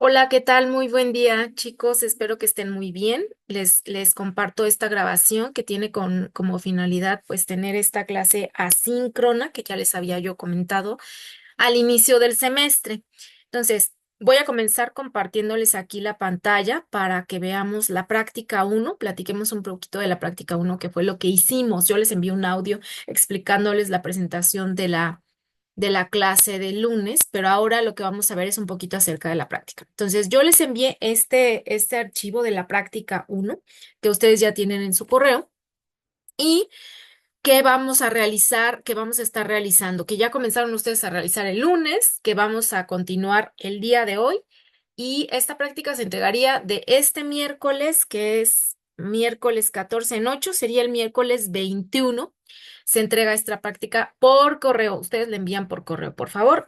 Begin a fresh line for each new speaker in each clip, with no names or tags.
Hola, ¿qué tal? Muy buen día, chicos. Espero que estén muy bien. Les comparto esta grabación que tiene como finalidad, pues, tener esta clase asíncrona que ya les había yo comentado al inicio del semestre. Entonces, voy a comenzar compartiéndoles aquí la pantalla para que veamos la práctica uno. Platiquemos un poquito de la práctica uno, que fue lo que hicimos. Yo les envié un audio explicándoles la presentación de la clase del lunes, pero ahora lo que vamos a ver es un poquito acerca de la práctica. Entonces, yo les envié este archivo de la práctica uno que ustedes ya tienen en su correo y que vamos a realizar, que vamos a estar realizando, que ya comenzaron ustedes a realizar el lunes, que vamos a continuar el día de hoy. Y esta práctica se entregaría de este miércoles, que es miércoles 14 en 8, sería el miércoles 21. Se entrega esta práctica por correo. Ustedes le envían por correo, por favor.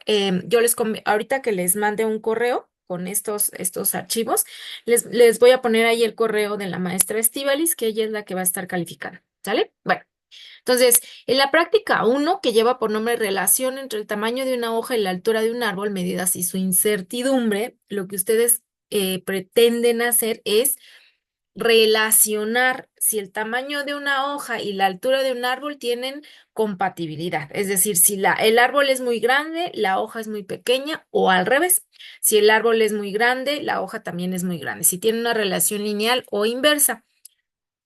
Ahorita que les mande un correo con estos archivos, les voy a poner ahí el correo de la maestra Estivalis, que ella es la que va a estar calificando. ¿Sale? Bueno. Entonces, en la práctica uno, que lleva por nombre relación entre el tamaño de una hoja y la altura de un árbol, medidas y su incertidumbre, lo que ustedes pretenden hacer es relacionar si el tamaño de una hoja y la altura de un árbol tienen compatibilidad. Es decir, si el árbol es muy grande, la hoja es muy pequeña, o al revés. Si el árbol es muy grande, la hoja también es muy grande. Si tiene una relación lineal o inversa.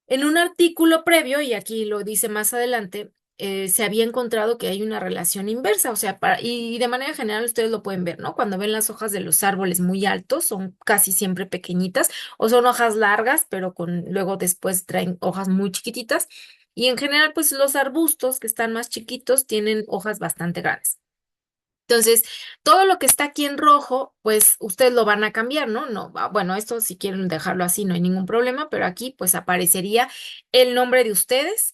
En un artículo previo, y aquí lo dice más adelante, se había encontrado que hay una relación inversa, o sea, y de manera general ustedes lo pueden ver, ¿no? Cuando ven las hojas de los árboles muy altos, son casi siempre pequeñitas, o son hojas largas, pero luego después traen hojas muy chiquititas. Y en general, pues los arbustos que están más chiquitos tienen hojas bastante grandes. Entonces, todo lo que está aquí en rojo, pues ustedes lo van a cambiar, ¿no? No, bueno, esto si quieren dejarlo así, no hay ningún problema, pero aquí pues aparecería el nombre de ustedes.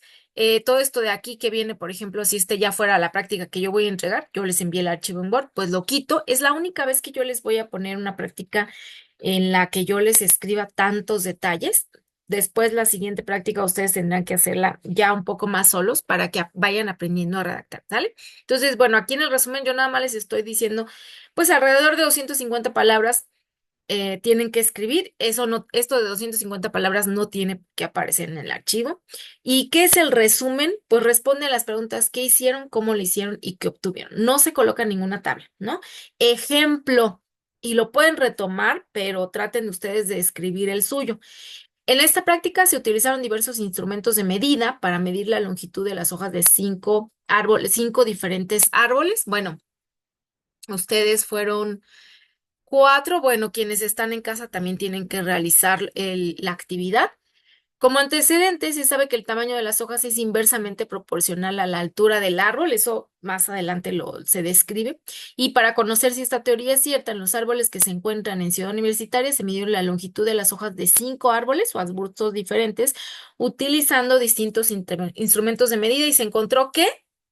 Todo esto de aquí que viene, por ejemplo, si este ya fuera la práctica que yo voy a entregar, yo les envié el archivo en Word, pues lo quito. Es la única vez que yo les voy a poner una práctica en la que yo les escriba tantos detalles. Después, la siguiente práctica, ustedes tendrán que hacerla ya un poco más solos para que vayan aprendiendo a redactar, ¿sale? Entonces, bueno, aquí en el resumen yo nada más les estoy diciendo, pues alrededor de 250 palabras tienen que escribir. Eso no, esto de 250 palabras no tiene que aparecer en el archivo. ¿Y qué es el resumen? Pues responde a las preguntas: ¿qué hicieron, cómo lo hicieron y qué obtuvieron? No se coloca en ninguna tabla, ¿no? Ejemplo, y lo pueden retomar, pero traten ustedes de escribir el suyo. En esta práctica se utilizaron diversos instrumentos de medida para medir la longitud de las hojas de cinco árboles, cinco diferentes árboles. Bueno, ustedes fueron cuatro. Bueno, quienes están en casa también tienen que realizar la actividad. Como antecedente, se sabe que el tamaño de las hojas es inversamente proporcional a la altura del árbol, eso más adelante se describe. Y para conocer si esta teoría es cierta, en los árboles que se encuentran en Ciudad Universitaria se midió la longitud de las hojas de cinco árboles o arbustos diferentes utilizando distintos instrumentos de medida y se encontró que,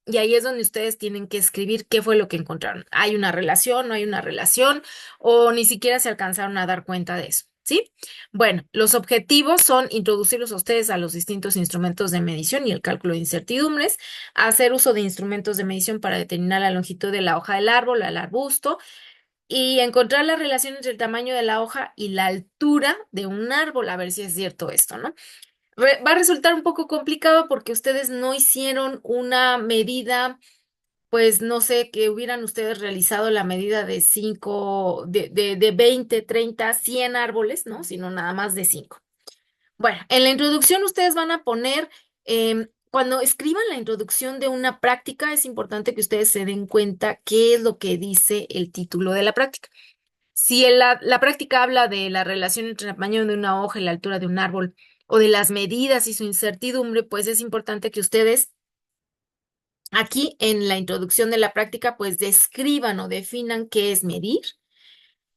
y ahí es donde ustedes tienen que escribir qué fue lo que encontraron. ¿Hay una relación, no hay una relación, o ni siquiera se alcanzaron a dar cuenta de eso? ¿Sí? Bueno, los objetivos son introducirlos a ustedes a los distintos instrumentos de medición y el cálculo de incertidumbres, hacer uso de instrumentos de medición para determinar la longitud de la hoja del árbol, al arbusto, y encontrar la relación entre el tamaño de la hoja y la altura de un árbol, a ver si es cierto esto, ¿no? Va a resultar un poco complicado porque ustedes no hicieron una medida, pues no sé, que hubieran ustedes realizado la medida de 5, de 20, 30, 100 árboles, ¿no? Sino nada más de 5. Bueno, en la introducción ustedes van a poner, cuando escriban la introducción de una práctica, es importante que ustedes se den cuenta qué es lo que dice el título de la práctica. Si la práctica habla de la relación entre el tamaño de una hoja y la altura de un árbol, o de las medidas y su incertidumbre, pues es importante que ustedes aquí en la introducción de la práctica, pues describan o definan qué es medir,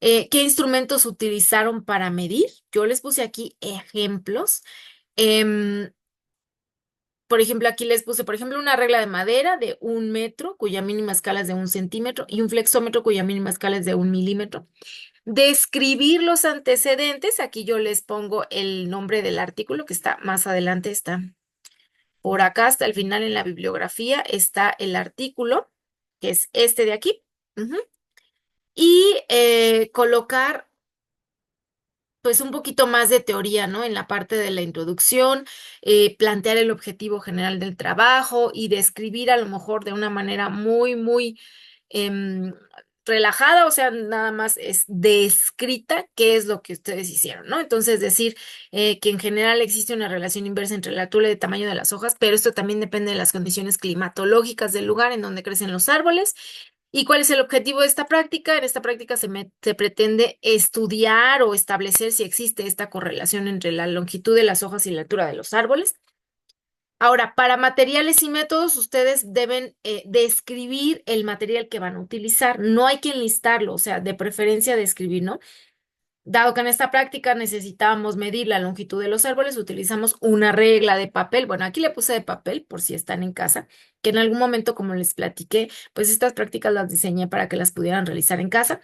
qué instrumentos utilizaron para medir. Yo les puse aquí ejemplos. Em, por ejemplo, aquí les puse, por ejemplo, una regla de madera de 1 metro, cuya mínima escala es de 1 centímetro, y un flexómetro cuya mínima escala es de 1 milímetro. Describir los antecedentes, aquí yo les pongo el nombre del artículo que está más adelante, está por acá hasta el final en la bibliografía, está el artículo, que es este de aquí. Ujú. Y colocar pues un poquito más de teoría, ¿no? En la parte de la introducción, plantear el objetivo general del trabajo y describir a lo mejor de una manera muy em, relajada, o sea, nada más es descrita qué es lo que ustedes hicieron, ¿no? Entonces decir que en general existe una relación inversa entre la altura y el tamaño de las hojas, pero esto también depende de las condiciones climatológicas del lugar en donde crecen los árboles. ¿Y cuál es el objetivo de esta práctica? En esta práctica se pretende estudiar o establecer si existe esta correlación entre la longitud de las hojas y la altura de los árboles. Ahora, para materiales y métodos, ustedes deben describir el material que van a utilizar. No hay que enlistarlo, o sea, de preferencia describir, ¿no? Dado que en esta práctica necesitábamos medir la longitud de los árboles, utilizamos una regla de papel. Bueno, aquí le puse de papel por si están en casa, que en algún momento, como les platiqué, pues estas prácticas las diseñé para que las pudieran realizar en casa.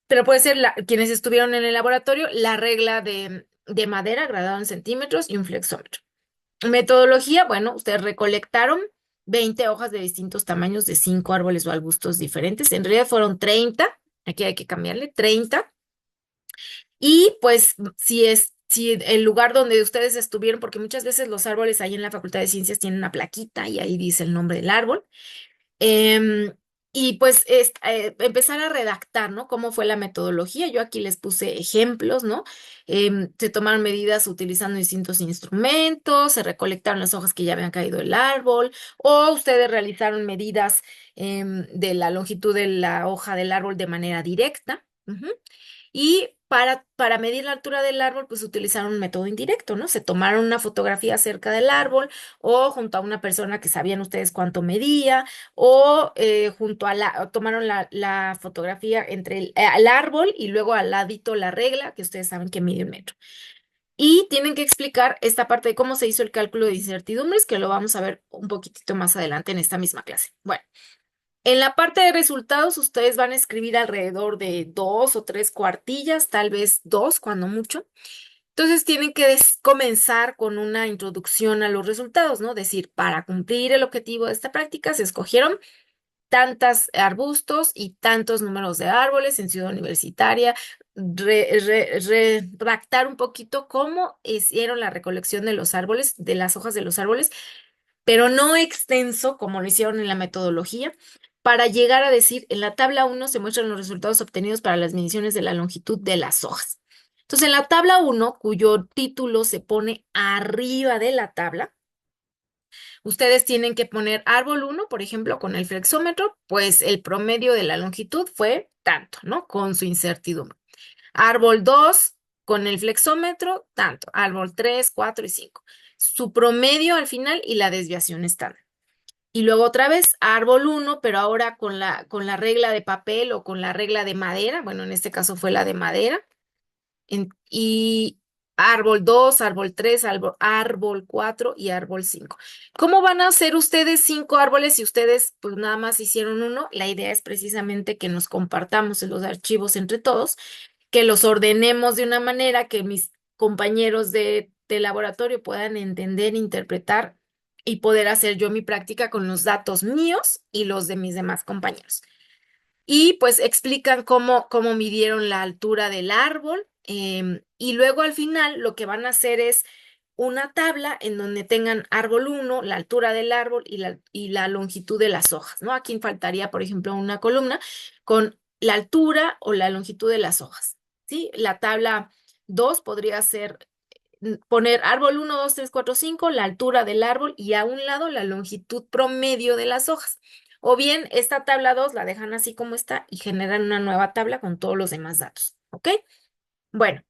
Pero puede ser quienes estuvieron en el laboratorio, la regla de madera gradado en centímetros y un flexómetro. Metodología, bueno, ustedes recolectaron 20 hojas de distintos tamaños de 5 árboles o arbustos diferentes. En realidad fueron 30. Aquí hay que cambiarle 30. Y pues si el lugar donde ustedes estuvieron, porque muchas veces los árboles ahí en la Facultad de Ciencias tienen una plaquita y ahí dice el nombre del árbol. Em, y pues empezar a redactar, ¿no? ¿Cómo fue la metodología? Yo aquí les puse ejemplos, ¿no? Se tomaron medidas utilizando distintos instrumentos, se recolectaron las hojas que ya habían caído del árbol, o ustedes realizaron medidas de la longitud de la hoja del árbol de manera directa. Ujú. Y para medir la altura del árbol, pues utilizaron un método indirecto, ¿no? Se tomaron una fotografía cerca del árbol o junto a una persona que sabían ustedes cuánto medía o junto a o tomaron la fotografía entre el árbol y luego al ladito la regla, que ustedes saben que mide 1 metro. Y tienen que explicar esta parte de cómo se hizo el cálculo de incertidumbres, que lo vamos a ver un poquitito más adelante en esta misma clase. Bueno. En la parte de resultados, ustedes van a escribir alrededor de 2 o 3 cuartillas, tal vez dos, cuando mucho. Entonces tienen que comenzar con una introducción a los resultados, ¿no? Decir, para cumplir el objetivo de esta práctica se escogieron tantos arbustos y tantos números de árboles en Ciudad Universitaria. Redactar un poquito cómo hicieron la recolección de los árboles, de las hojas de los árboles, pero no extenso como lo hicieron en la metodología, para llegar a decir, en la tabla 1 se muestran los resultados obtenidos para las mediciones de la longitud de las hojas. Entonces, en la tabla 1, cuyo título se pone arriba de la tabla, ustedes tienen que poner árbol 1, por ejemplo, con el flexómetro, pues el promedio de la longitud fue tanto, ¿no? Con su incertidumbre. Árbol 2 con el flexómetro, tanto. Árbol 3, 4 y 5. Su promedio al final y la desviación estándar. Y luego otra vez árbol 1, pero ahora con la regla de papel o con la regla de madera. Bueno, en este caso fue la de madera. Y árbol 2, árbol 3, árbol 4 y árbol 5. ¿Cómo van a hacer ustedes 5 árboles si ustedes pues nada más hicieron uno? La idea es precisamente que nos compartamos en los archivos entre todos, que los ordenemos de una manera que mis compañeros de laboratorio puedan entender, interpretar y poder hacer yo mi práctica con los datos míos y los de mis demás compañeros. Y pues explican cómo midieron la altura del árbol. Y luego al final lo que van a hacer es una tabla en donde tengan árbol 1, la altura del árbol y la longitud de las hojas, ¿no? Aquí faltaría, por ejemplo, una columna con la altura o la longitud de las hojas, ¿sí? La tabla 2 podría ser poner árbol 1, 2, 3, 4, 5, la altura del árbol y a un lado la longitud promedio de las hojas. O bien esta tabla 2 la dejan así como está y generan una nueva tabla con todos los demás datos, ¿ok? Bueno.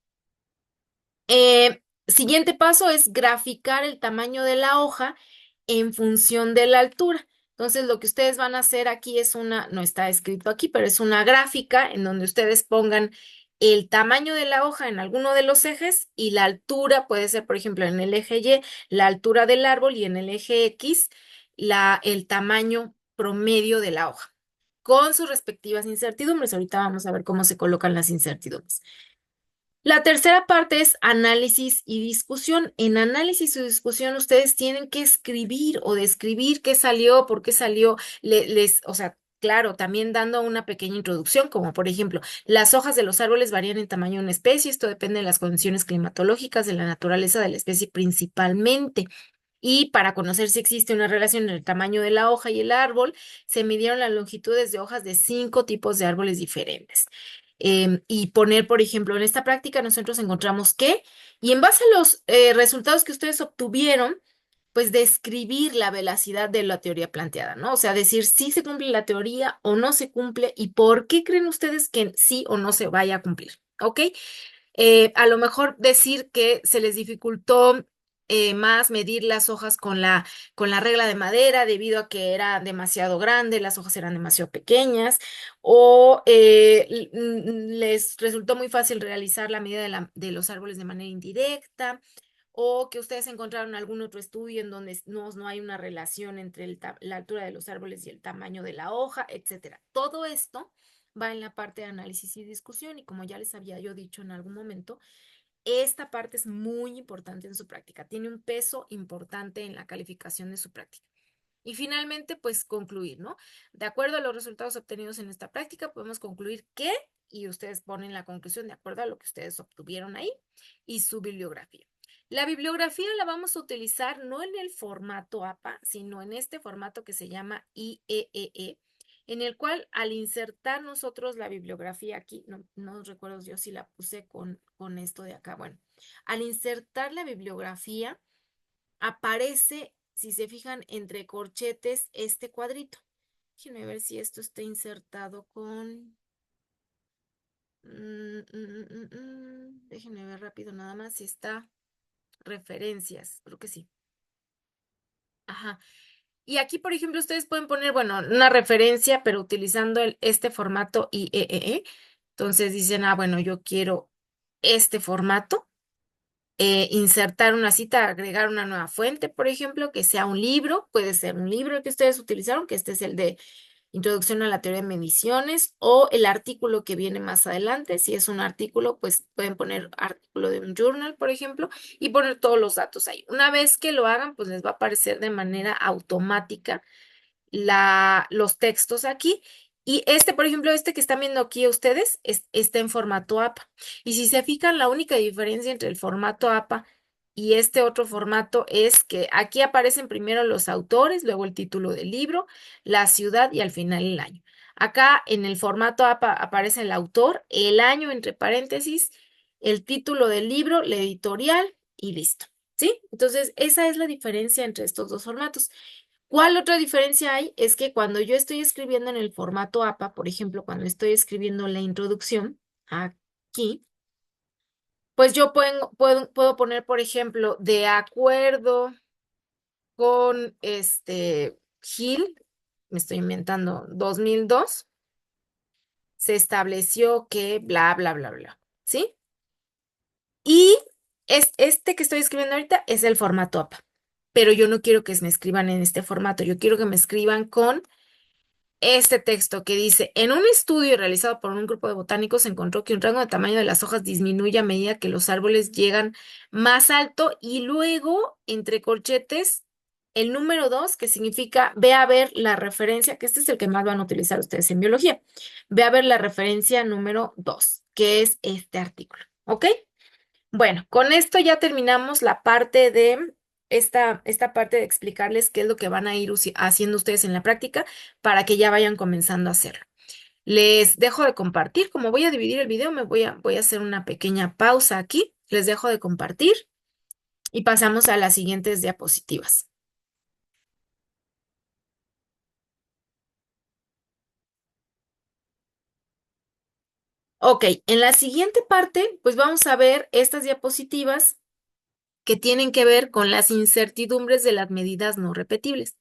Siguiente paso es graficar el tamaño de la hoja en función de la altura. Entonces, lo que ustedes van a hacer aquí es no está escrito aquí, pero es una gráfica en donde ustedes pongan el tamaño de la hoja en alguno de los ejes y la altura puede ser, por ejemplo, en el eje Y, la altura del árbol y en el eje X, el tamaño promedio de la hoja, con sus respectivas incertidumbres. Ahorita vamos a ver cómo se colocan las incertidumbres. La tercera parte es análisis y discusión. En análisis y discusión ustedes tienen que escribir o describir qué salió, por qué salió, o sea, claro, también dando una pequeña introducción, como por ejemplo, las hojas de los árboles varían en tamaño de una especie, esto depende de las condiciones climatológicas de la naturaleza de la especie principalmente. Y para conocer si existe una relación entre el tamaño de la hoja y el árbol, se midieron las longitudes de hojas de 5 tipos de árboles diferentes. Y poner, por ejemplo, en esta práctica nosotros encontramos que, y en base a los resultados que ustedes obtuvieron, pues describir la veracidad de la teoría planteada, ¿no? O sea, decir si se cumple la teoría o no se cumple y por qué creen ustedes que sí o no se vaya a cumplir, ¿ok? A lo mejor decir que se les dificultó más medir las hojas con la regla de madera debido a que era demasiado grande, las hojas eran demasiado pequeñas, o les resultó muy fácil realizar la medida de los árboles de manera indirecta, o que ustedes encontraron algún otro estudio en donde no hay una relación entre la altura de los árboles y el tamaño de la hoja, etcétera. Todo esto va en la parte de análisis y discusión y como ya les había yo dicho en algún momento, esta parte es muy importante en su práctica, tiene un peso importante en la calificación de su práctica. Y finalmente, pues concluir, ¿no? De acuerdo a los resultados obtenidos en esta práctica, podemos concluir que, y ustedes ponen la conclusión de acuerdo a lo que ustedes obtuvieron ahí, y su bibliografía. La bibliografía la vamos a utilizar no en el formato APA, sino en este formato que se llama IEEE, en el cual al insertar nosotros la bibliografía aquí, no recuerdo yo si la puse con esto de acá, bueno, al insertar la bibliografía, aparece, si se fijan, entre corchetes este cuadrito. Déjenme ver si esto está insertado con... Déjenme ver rápido nada más si está referencias. Creo que sí. Ajá. Y aquí, por ejemplo, ustedes pueden poner, bueno, una referencia, pero utilizando este formato IEEE. Entonces dicen, ah, bueno, yo quiero este formato. Insertar una cita, agregar una nueva fuente, por ejemplo, que sea un libro, puede ser un libro que ustedes utilizaron, que este es el de Introducción a la teoría de mediciones, o el artículo que viene más adelante. Si es un artículo, pues pueden poner artículo de un journal, por ejemplo, y poner todos los datos ahí. Una vez que lo hagan, pues les va a aparecer de manera automática los textos aquí. Y este, por ejemplo, este que están viendo aquí ustedes, está en formato APA. Y si se fijan, la única diferencia entre el formato APA y este otro formato es que aquí aparecen primero los autores, luego el título del libro, la ciudad y al final el año. Acá en el formato APA aparece el autor, el año entre paréntesis, el título del libro, la editorial y listo. ¿Sí? Entonces, esa es la diferencia entre estos dos formatos. ¿Cuál otra diferencia hay? Es que cuando yo estoy escribiendo en el formato APA, por ejemplo, cuando estoy escribiendo la introducción aquí, pues yo puedo poner, por ejemplo, de acuerdo con Gil, me estoy inventando, 2002, se estableció que bla, bla, bla, bla, ¿sí? Y este que estoy escribiendo ahorita es el formato APA, pero yo no quiero que me escriban en este formato, yo quiero que me escriban con este texto que dice, en un estudio realizado por un grupo de botánicos se encontró que un rango de tamaño de las hojas disminuye a medida que los árboles llegan más alto y luego, entre corchetes, el número 2, que significa ve a ver la referencia, que este es el que más van a utilizar ustedes en biología, ve a ver la referencia número 2, que es este artículo, ¿ok? Bueno, con esto ya terminamos la parte de esta parte de explicarles qué es lo que van a ir haciendo ustedes en la práctica para que ya vayan comenzando a hacerlo. Les dejo de compartir, como voy a dividir el video, voy a hacer una pequeña pausa aquí. Les dejo de compartir y pasamos a las siguientes diapositivas. Ok, en la siguiente parte, pues vamos a ver estas diapositivas que tienen que ver con las incertidumbres de las medidas no repetibles.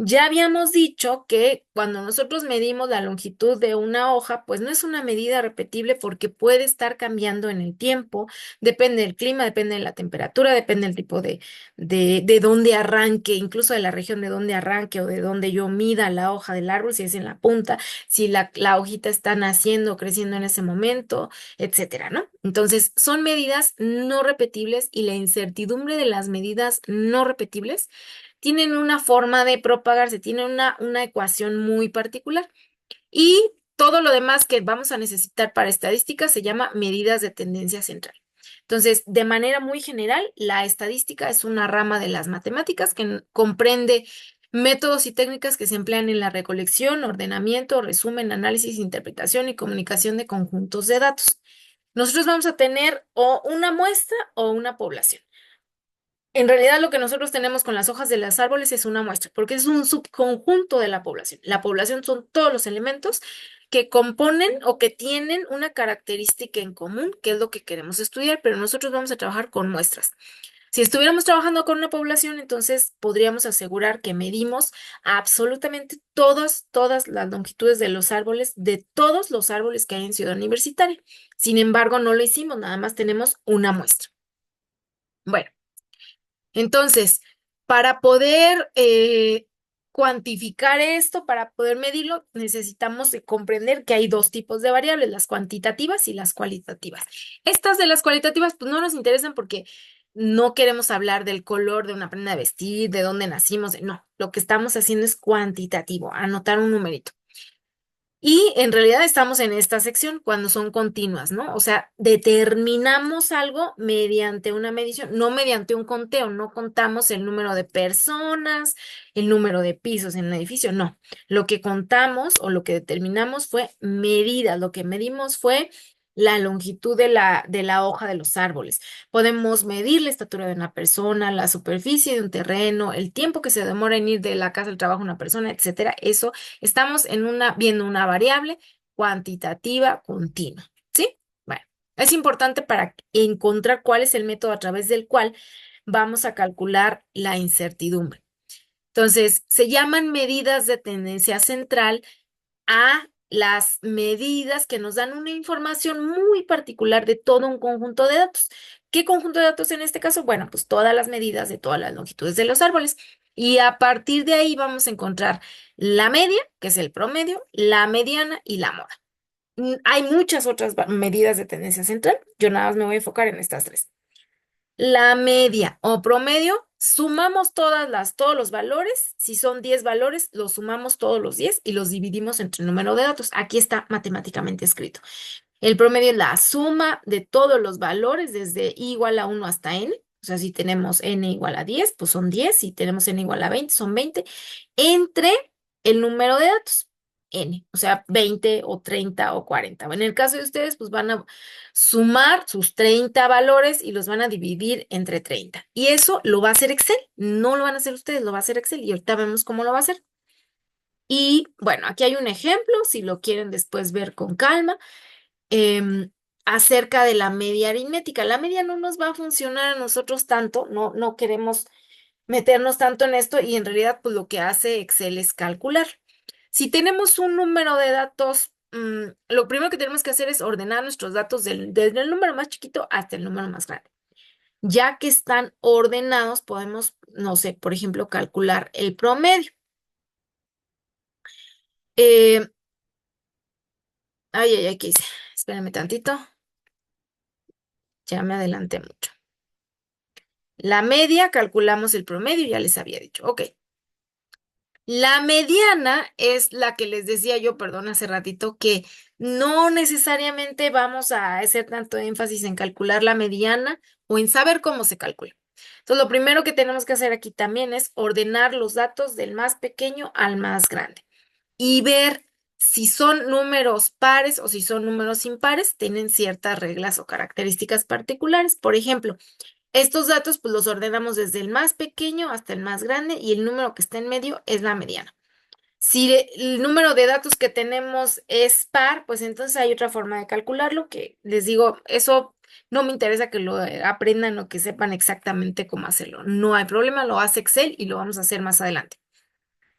Ya habíamos dicho que cuando nosotros medimos la longitud de una hoja, pues no es una medida repetible porque puede estar cambiando en el tiempo, depende del clima, depende de la temperatura, depende del tipo de dónde arranque, incluso de la región de dónde arranque o de dónde yo mida la hoja del árbol, si es en la punta, si la hojita está naciendo o creciendo en ese momento, etcétera, ¿no? Entonces, son medidas no repetibles y la incertidumbre de las medidas no repetibles tienen una forma de propagarse, tienen una ecuación muy particular. Y todo lo demás que vamos a necesitar para estadística se llama medidas de tendencia central. Entonces, de manera muy general, la estadística es una rama de las matemáticas que comprende métodos y técnicas que se emplean en la recolección, ordenamiento, resumen, análisis, interpretación y comunicación de conjuntos de datos. Nosotros vamos a tener o una muestra o una población. En realidad, lo que nosotros tenemos con las hojas de los árboles es una muestra, porque es un subconjunto de la población. La población son todos los elementos que componen o que tienen una característica en común, que es lo que queremos estudiar, pero nosotros vamos a trabajar con muestras. Si estuviéramos trabajando con una población, entonces podríamos asegurar que medimos absolutamente todas las longitudes de los árboles, de todos los árboles que hay en Ciudad Universitaria. Sin embargo, no lo hicimos, nada más tenemos una muestra. Bueno. Entonces, para poder cuantificar esto, para poder medirlo, necesitamos comprender que hay dos tipos de variables, las cuantitativas y las cualitativas. Estas de las cualitativas, pues no nos interesan porque no queremos hablar del color de una prenda de vestir, de dónde nacimos, no, lo que estamos haciendo es cuantitativo, anotar un numerito. Y en realidad estamos en esta sección cuando son continuas, ¿no? O sea, determinamos algo mediante una medición, no mediante un conteo, no contamos el número de personas, el número de pisos en un edificio, no. Lo que contamos o lo que determinamos fue medidas, lo que medimos fue la longitud de la hoja de los árboles. Podemos medir la estatura de una persona, la superficie de un terreno, el tiempo que se demora en ir de la casa al trabajo una persona, etcétera. Eso estamos viendo una variable cuantitativa continua, ¿sí? Bueno, es importante para encontrar cuál es el método a través del cual vamos a calcular la incertidumbre. Entonces, se llaman medidas de tendencia central a las medidas que nos dan una información muy particular de todo un conjunto de datos. ¿Qué conjunto de datos en este caso? Bueno, pues todas las medidas de todas las longitudes de los árboles. Y a partir de ahí vamos a encontrar la media, que es el promedio, la mediana y la moda. Hay muchas otras medidas de tendencia central. Yo nada más me voy a enfocar en estas tres. La media o promedio, sumamos todos los valores. Si son 10 valores, los sumamos todos los 10 y los dividimos entre el número de datos. Aquí está matemáticamente escrito. El promedio es la suma de todos los valores desde i igual a 1 hasta n. O sea, si tenemos n igual a 10, pues son 10. Si tenemos n igual a 20, son 20. Entre el número de datos, n. O sea, 20 o 30 o 40. En el caso de ustedes, pues van a sumar sus 30 valores y los van a dividir entre 30. Y eso lo va a hacer Excel. No lo van a hacer ustedes, lo va a hacer Excel. Y ahorita vemos cómo lo va a hacer. Y bueno, aquí hay un ejemplo, si lo quieren después ver con calma acerca de la media aritmética. La media no nos va a funcionar a nosotros tanto, no queremos meternos tanto en esto y en realidad pues lo que hace Excel es calcular. Si tenemos un número de datos, lo primero que tenemos que hacer es ordenar nuestros datos desde el número más chiquito hasta el número más grande. Ya que están ordenados, podemos, no sé, por ejemplo, calcular el promedio. Eh, ¿qué hice? Espérenme tantito. Ya me adelanté mucho. La media, calculamos el promedio, ya les había dicho. Ok. La mediana es la que les decía yo, perdón, hace ratito, que no necesariamente vamos a hacer tanto énfasis en calcular la mediana o en saber cómo se calcula. Entonces, lo primero que tenemos que hacer aquí también es ordenar los datos del más pequeño al más grande y ver si son números pares o si son números impares, tienen ciertas reglas o características particulares. Por ejemplo, estos datos pues los ordenamos desde el más pequeño hasta el más grande y el número que está en medio es la mediana. Si el número de datos que tenemos es par, pues entonces hay otra forma de calcularlo que les digo, eso no me interesa que lo aprendan o que sepan exactamente cómo hacerlo. No hay problema, lo hace Excel y lo vamos a hacer más adelante.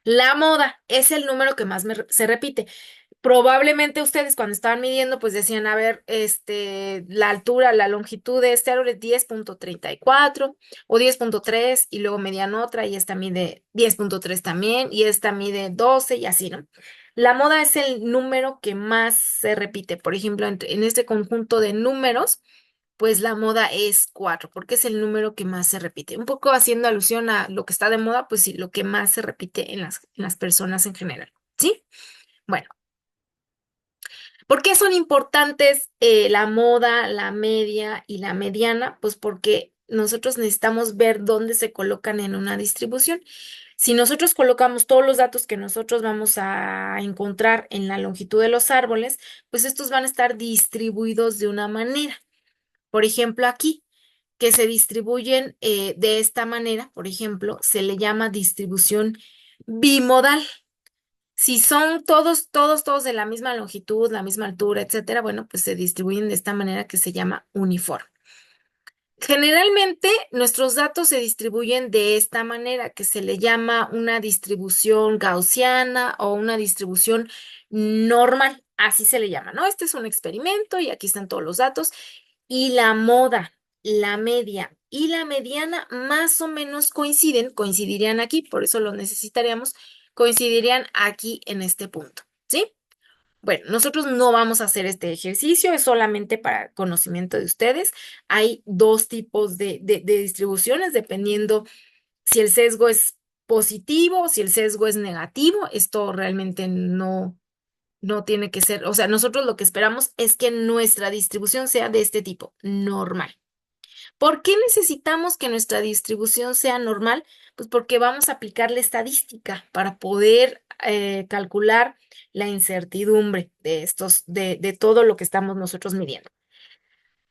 La moda es el número que más se repite. Probablemente ustedes cuando estaban midiendo, pues decían, a ver, la altura, la longitud de este árbol es 10.34 o 10.3 y luego medían otra y esta mide 10.3 también y esta mide 12 y así, ¿no? La moda es el número que más se repite. Por ejemplo, en este conjunto de números, pues la moda es 4 porque es el número que más se repite. Un poco haciendo alusión a lo que está de moda, pues sí, lo que más se repite en las personas en general, ¿sí? Bueno. ¿Por qué son importantes la moda, la media y la mediana? Pues porque nosotros necesitamos ver dónde se colocan en una distribución. Si nosotros colocamos todos los datos que nosotros vamos a encontrar en la longitud de los árboles, pues estos van a estar distribuidos de una manera. Por ejemplo, aquí, que se distribuyen de esta manera, por ejemplo, se le llama distribución bimodal. Si son todos de la misma longitud, la misma altura, etcétera, bueno, pues se distribuyen de esta manera que se llama uniforme. Generalmente nuestros datos se distribuyen de esta manera, que se le llama una distribución gaussiana o una distribución normal, así se le llama, ¿no? Este es un experimento y aquí están todos los datos. Y la moda, la media y la mediana más o menos coincidirían aquí, por eso lo necesitaríamos, coincidirían aquí en este punto, ¿sí? Bueno, nosotros no vamos a hacer este ejercicio, es solamente para conocimiento de ustedes. Hay dos tipos de distribuciones, dependiendo si el sesgo es positivo, si el sesgo es negativo. Esto realmente no tiene que ser, o sea, nosotros lo que esperamos es que nuestra distribución sea de este tipo, normal. ¿Por qué necesitamos que nuestra distribución sea normal? Pues porque vamos a aplicarle estadística para poder calcular la incertidumbre de de todo lo que estamos nosotros midiendo.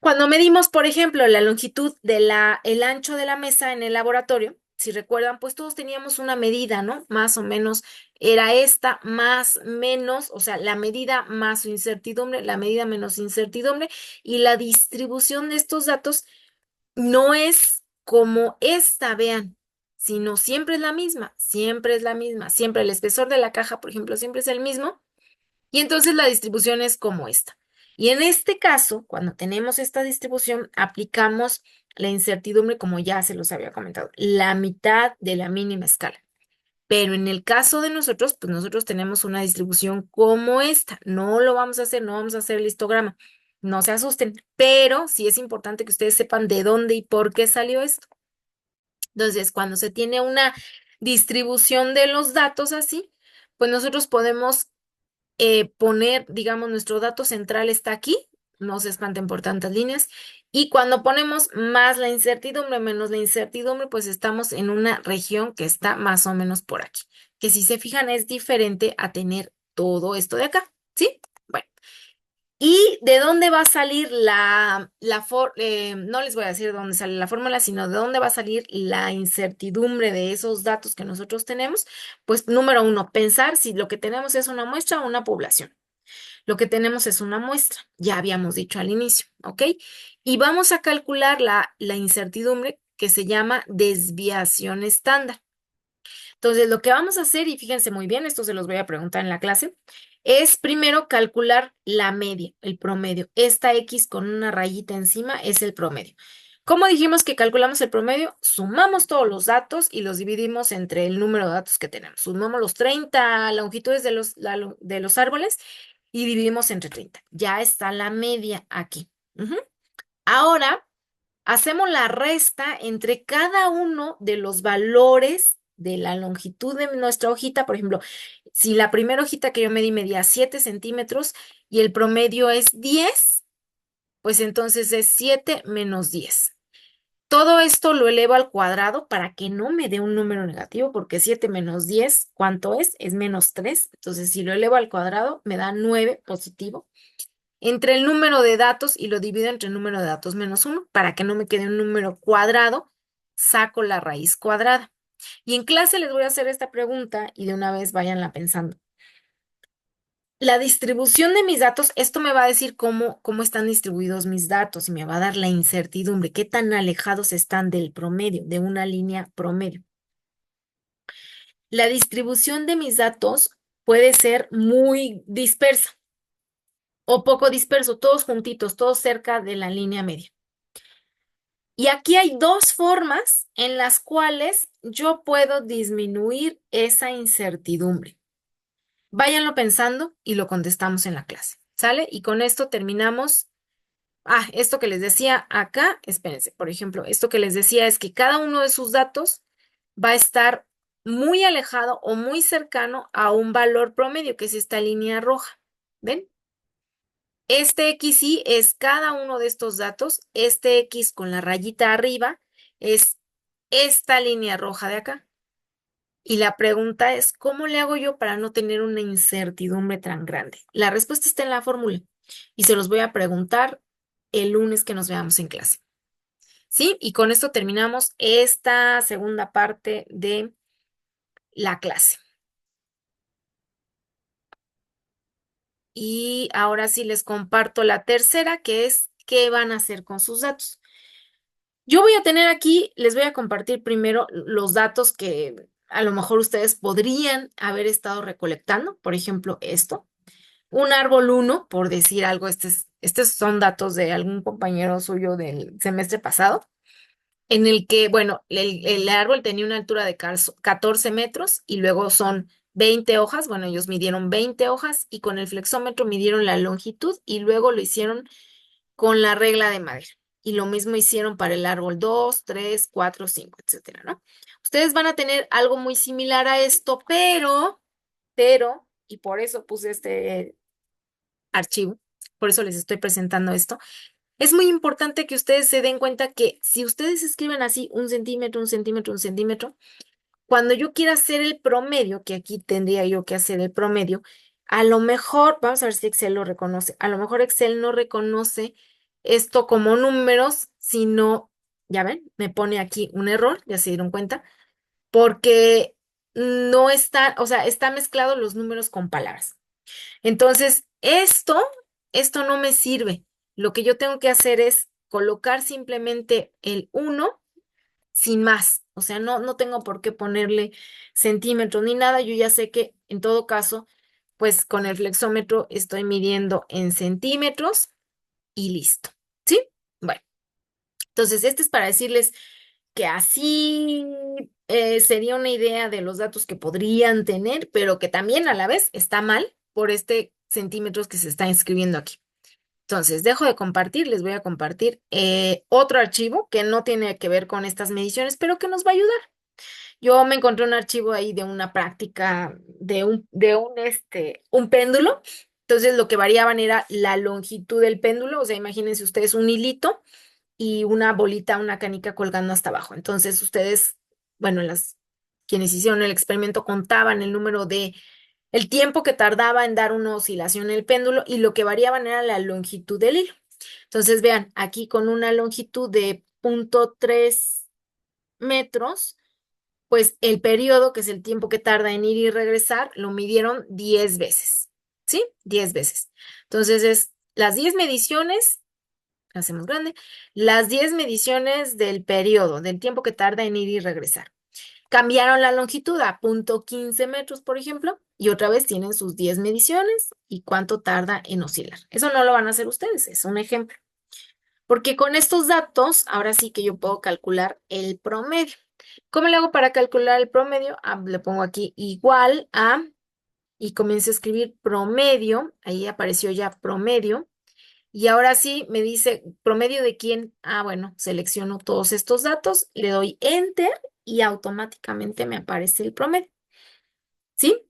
Cuando medimos, por ejemplo, la longitud el ancho de la mesa en el laboratorio, si recuerdan, pues todos teníamos una medida, ¿no? Más o menos era esta, más, menos, o sea, la medida más su incertidumbre, la medida menos incertidumbre, y la distribución de estos datos no es como esta, vean, sino siempre es la misma, siempre es la misma, siempre el espesor de la caja, por ejemplo, siempre es el mismo, y entonces la distribución es como esta. Y en este caso, cuando tenemos esta distribución, aplicamos la incertidumbre, como ya se los había comentado, la mitad de la mínima escala. Pero en el caso de nosotros, pues nosotros tenemos una distribución como esta. No lo vamos a hacer, no vamos a hacer el histograma. No se asusten, pero sí es importante que ustedes sepan de dónde y por qué salió esto. Entonces, cuando se tiene una distribución de los datos así, pues nosotros podemos poner, digamos, nuestro dato central está aquí, no se espanten por tantas líneas, y cuando ponemos más la incertidumbre menos la incertidumbre, pues estamos en una región que está más o menos por aquí, que si se fijan es diferente a tener todo esto de acá, ¿sí? Bueno. ¿Y de dónde va a salir no les voy a decir de dónde sale la fórmula, sino de dónde va a salir la incertidumbre de esos datos que nosotros tenemos? Pues número uno, pensar si lo que tenemos es una muestra o una población. Lo que tenemos es una muestra, ya habíamos dicho al inicio, ¿ok? Y vamos a calcular la incertidumbre que se llama desviación estándar. Entonces, lo que vamos a hacer, y fíjense muy bien, esto se los voy a preguntar en la clase, es primero calcular la media, el promedio. Esta X con una rayita encima es el promedio. ¿Cómo dijimos que calculamos el promedio? Sumamos todos los datos y los dividimos entre el número de datos que tenemos. Sumamos los 30 longitudes de los árboles y dividimos entre 30. Ya está la media aquí. Ujú. Ahora hacemos la resta entre cada uno de los valores de la longitud de nuestra hojita. Por ejemplo, si la primera hojita que yo medí medía 7 centímetros y el promedio es 10, pues entonces es 7 menos 10. Todo esto lo elevo al cuadrado para que no me dé un número negativo, porque 7 menos 10, ¿cuánto es? Es menos 3. Entonces, si lo elevo al cuadrado, me da 9 positivo entre el número de datos y lo divido entre el número de datos menos uno para que no me quede un número cuadrado, saco la raíz cuadrada. Y en clase les voy a hacer esta pregunta y de una vez váyanla pensando. La distribución de mis datos, esto me va a decir cómo están distribuidos mis datos y me va a dar la incertidumbre, qué tan alejados están del promedio, de una línea promedio. La distribución de mis datos puede ser muy dispersa o poco disperso, todos juntitos, todos cerca de la línea media. Y aquí hay dos formas en las cuales yo puedo disminuir esa incertidumbre. Váyanlo pensando y lo contestamos en la clase, ¿sale? Y con esto terminamos. Esto que les decía acá, espérense, por ejemplo, esto que les decía es que cada uno de sus datos va a estar muy alejado o muy cercano a un valor promedio, que es esta línea roja. ¿Ven? Este XY es cada uno de estos datos. Este X con la rayita arriba es esta línea roja de acá. Y la pregunta es, ¿cómo le hago yo para no tener una incertidumbre tan grande? La respuesta está en la fórmula y se los voy a preguntar el lunes que nos veamos en clase. ¿Sí? Y con esto terminamos esta segunda parte de la clase. Y ahora sí les comparto la tercera, que es qué van a hacer con sus datos. Yo voy a tener aquí, les voy a compartir primero los datos que a lo mejor ustedes podrían haber estado recolectando. Por ejemplo, esto. Un árbol uno, por decir algo, estos son datos de algún compañero suyo del semestre pasado, en el que, bueno, el árbol tenía una altura de 14 metros y luego son 20 hojas. Bueno, ellos midieron 20 hojas y con el flexómetro midieron la longitud y luego lo hicieron con la regla de madera. Y lo mismo hicieron para el árbol 2, 3, 4, 5, etcétera, ¿no? Ustedes van a tener algo muy similar a esto, y por eso puse este archivo, por eso les estoy presentando esto. Es muy importante que ustedes se den cuenta que si ustedes escriben así 1 centímetro, 1 centímetro, 1 centímetro, cuando yo quiera hacer el promedio, que aquí tendría yo que hacer el promedio, a lo mejor, vamos a ver si Excel lo reconoce, a lo mejor Excel no reconoce esto como números, sino, ya ven, me pone aquí un error, ya se dieron cuenta, porque no está, o sea, está mezclado los números con palabras. Entonces, esto no me sirve. Lo que yo tengo que hacer es colocar simplemente el uno sin más. O sea, no tengo por qué ponerle centímetros ni nada. Yo ya sé que en todo caso, pues con el flexómetro estoy midiendo en centímetros y listo. ¿Sí? Bueno, entonces este es para decirles que así sería una idea de los datos que podrían tener, pero que también a la vez está mal por este centímetros que se está inscribiendo aquí. Entonces, dejo de compartir, les voy a compartir otro archivo que no tiene que ver con estas mediciones, pero que nos va a ayudar. Yo me encontré un archivo ahí de una práctica un péndulo. Entonces, lo que variaban era la longitud del péndulo. O sea, imagínense ustedes un hilito y una bolita, una canica colgando hasta abajo. Entonces, ustedes, bueno, quienes hicieron el experimento contaban el número de el tiempo que tardaba en dar una oscilación el péndulo y lo que variaban era la longitud del hilo. Entonces, vean, aquí con una longitud de 0,3 metros, pues el periodo, que es el tiempo que tarda en ir y regresar, lo midieron 10 veces. ¿Sí? 10 veces. Entonces, es las 10 mediciones, hacemos grande, las 10 mediciones del periodo, del tiempo que tarda en ir y regresar. Cambiaron la longitud a 0,15 metros, por ejemplo, y otra vez tienen sus 10 mediciones y cuánto tarda en oscilar. Eso no lo van a hacer ustedes, es un ejemplo. Porque con estos datos, ahora sí que yo puedo calcular el promedio. ¿Cómo le hago para calcular el promedio? Le pongo aquí igual a, y comienzo a escribir promedio, ahí apareció ya promedio, y ahora sí me dice promedio de quién. Bueno, selecciono todos estos datos, le doy enter y automáticamente me aparece el promedio. ¿Sí?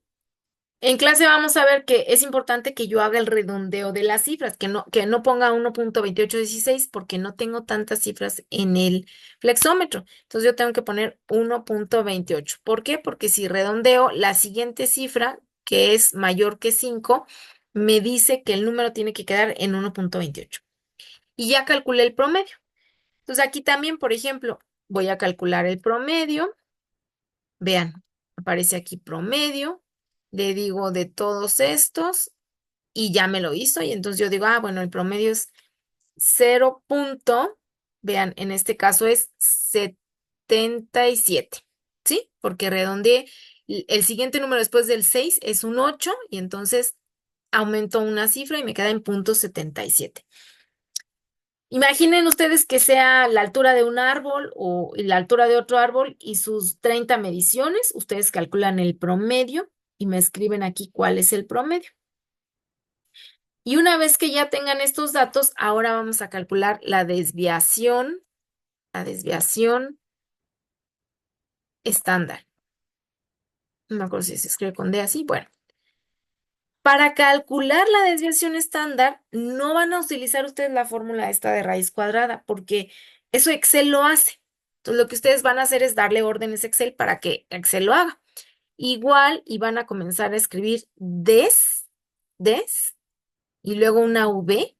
En clase vamos a ver que es importante que yo haga el redondeo de las cifras, que no ponga 1,2816 porque no tengo tantas cifras en el flexómetro. Entonces yo tengo que poner 1,28. ¿Por qué? Porque si redondeo la siguiente cifra, que es mayor que 5, me dice que el número tiene que quedar en 1,28. Y ya calculé el promedio. Entonces aquí también, por ejemplo, voy a calcular el promedio. Vean, aparece aquí promedio. Le digo de todos estos y ya me lo hizo. Y entonces yo digo, bueno, el promedio es 0. Vean, en este caso es 77. ¿Sí? Porque redondeé. El siguiente número después del 6 es un 8 y entonces aumento una cifra y me queda en 0,77. Imaginen ustedes que sea la altura de un árbol o la altura de otro árbol y sus 30 mediciones. Ustedes calculan el promedio y me escriben aquí cuál es el promedio. Y una vez que ya tengan estos datos, ahora vamos a calcular la desviación estándar. No me acuerdo si se escribe con D así. Bueno, Para calcular la desviación estándar, no van a utilizar ustedes la fórmula esta de raíz cuadrada, porque eso Excel lo hace. Entonces, lo que ustedes van a hacer es darle órdenes a Excel para que Excel lo haga. Igual, y van a comenzar a escribir des, y luego una V,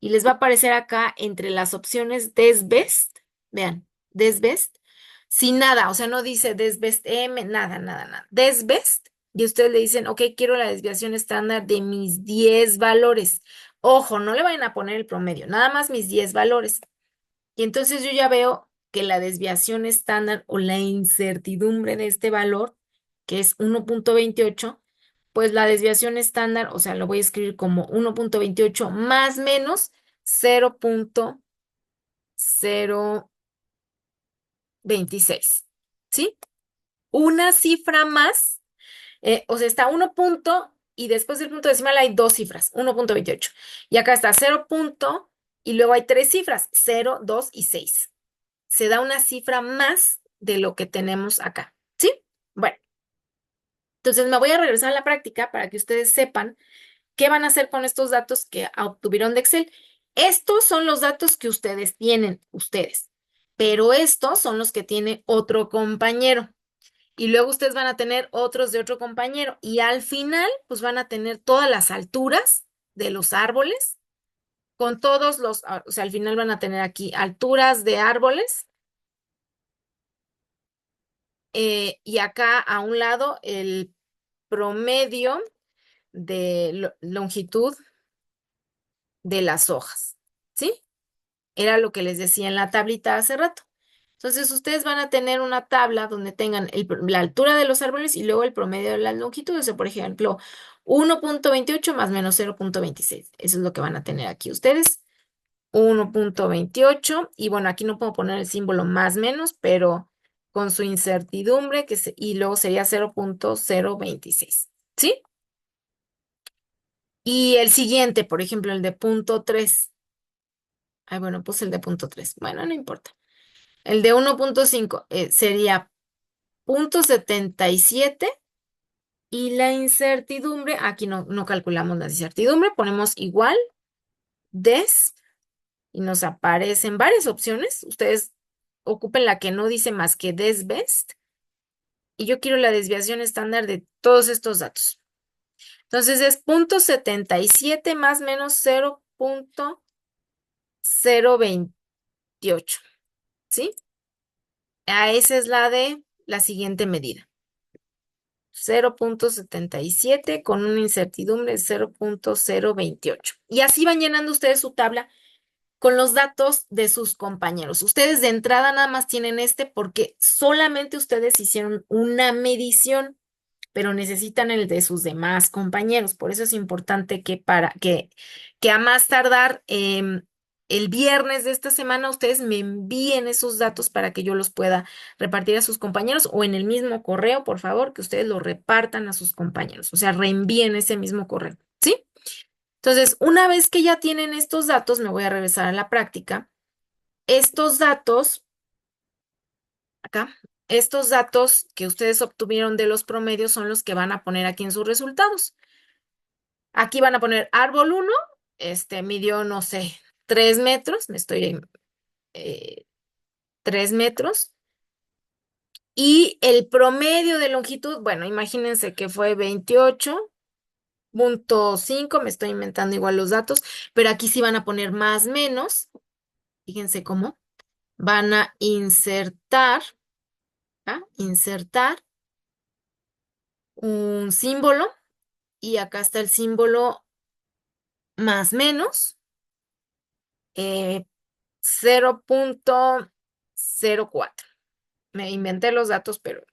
y les va a aparecer acá entre las opciones desbest, vean, desbest, sin nada, o sea, no dice desbest M, nada, nada, nada, desbest, y ustedes le dicen, ok, quiero la desviación estándar de mis 10 valores. Ojo, no le vayan a poner el promedio, nada más mis 10 valores. Y entonces yo ya veo que la desviación estándar o la incertidumbre de este valor, que es 1.28, pues la desviación estándar, o sea, lo voy a escribir como 1.28 más menos 0.026, ¿sí? Una cifra más, o sea, está 1 punto y después del punto decimal hay dos cifras, 1.28. Y acá está 0 punto y luego hay tres cifras, 0, 2 y 6. Se da una cifra más de lo que tenemos acá, ¿sí? Bueno, entonces me voy a regresar a la práctica para que ustedes sepan qué van a hacer con estos datos que obtuvieron de Excel. Estos son los datos que ustedes tienen, ustedes, pero estos son los que tiene otro compañero. Y luego ustedes van a tener otros de otro compañero. Y al final, pues van a tener todas las alturas de los árboles, con todos los, o sea, al final van a tener aquí alturas de árboles. Y acá a un lado el promedio de longitud de las hojas, ¿sí? Era lo que les decía en la tablita hace rato. Entonces, ustedes van a tener una tabla donde tengan la altura de los árboles y luego el promedio de las longitudes. O, por ejemplo, 1.28 más menos 0.26. Eso es lo que van a tener aquí ustedes. 1.28. Y bueno, aquí no puedo poner el símbolo más menos, pero con su incertidumbre y luego sería 0.026. ¿Sí? Y el siguiente, por ejemplo, el de punto 3. Ay, bueno, puse el de punto 3. Bueno, no importa. El de 1.5 sería 0.77 y la incertidumbre, aquí no calculamos la incertidumbre, ponemos igual, des, y nos aparecen varias opciones. Ustedes ocupen la que no dice más que desbest, y yo quiero la desviación estándar de todos estos datos. Entonces es 0.77 más menos 0.028, ¿sí? Esa es la de la siguiente medida. 0.77 con una incertidumbre de 0.028. Y así van llenando ustedes su tabla con los datos de sus compañeros. Ustedes de entrada nada más tienen este porque solamente ustedes hicieron una medición, pero necesitan el de sus demás compañeros. Por eso es importante que a más tardar el viernes de esta semana ustedes me envíen esos datos para que yo los pueda repartir a sus compañeros o en el mismo correo, por favor, que ustedes lo repartan a sus compañeros. O sea, reenvíen ese mismo correo, ¿sí? Entonces, una vez que ya tienen estos datos, me voy a regresar a la práctica. Estos datos, acá, estos datos que ustedes obtuvieron de los promedios son los que van a poner aquí en sus resultados. Aquí van a poner árbol 1, midió, no sé, 3 metros, 3 metros. Y el promedio de longitud, bueno, imagínense que fue 28.5, me estoy inventando igual los datos, pero aquí sí van a poner más menos. Fíjense cómo. Van a insertar, insertar un símbolo y acá está el símbolo más menos 0.04. Me inventé los datos, pero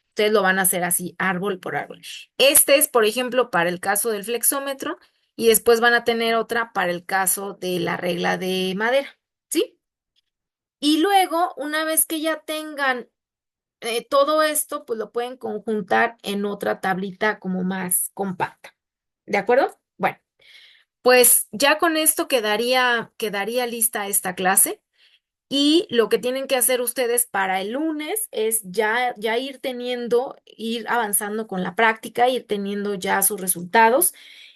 ustedes lo van a hacer así, árbol por árbol. Este es, por ejemplo, para el caso del flexómetro y después van a tener otra para el caso de la regla de madera, ¿sí? Y luego, una vez que ya tengan todo esto, pues lo pueden conjuntar en otra tablita como más compacta. ¿De acuerdo? Bueno, pues ya con esto quedaría lista esta clase. Y lo que tienen que hacer ustedes para el lunes es ya ir teniendo, ir avanzando con la práctica, ir teniendo ya sus resultados,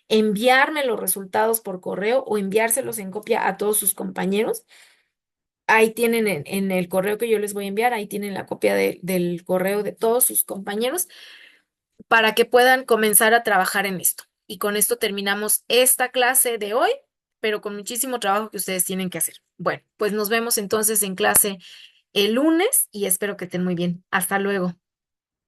enviarme los resultados por correo o enviárselos en copia a todos sus compañeros. Ahí tienen en el correo que yo les voy a enviar, ahí tienen la copia del correo de todos sus compañeros para que puedan comenzar a trabajar en esto. Y con esto terminamos esta clase de hoy, pero con muchísimo trabajo que ustedes tienen que hacer. Bueno, pues nos vemos entonces en clase el lunes y espero que estén muy bien. Hasta luego.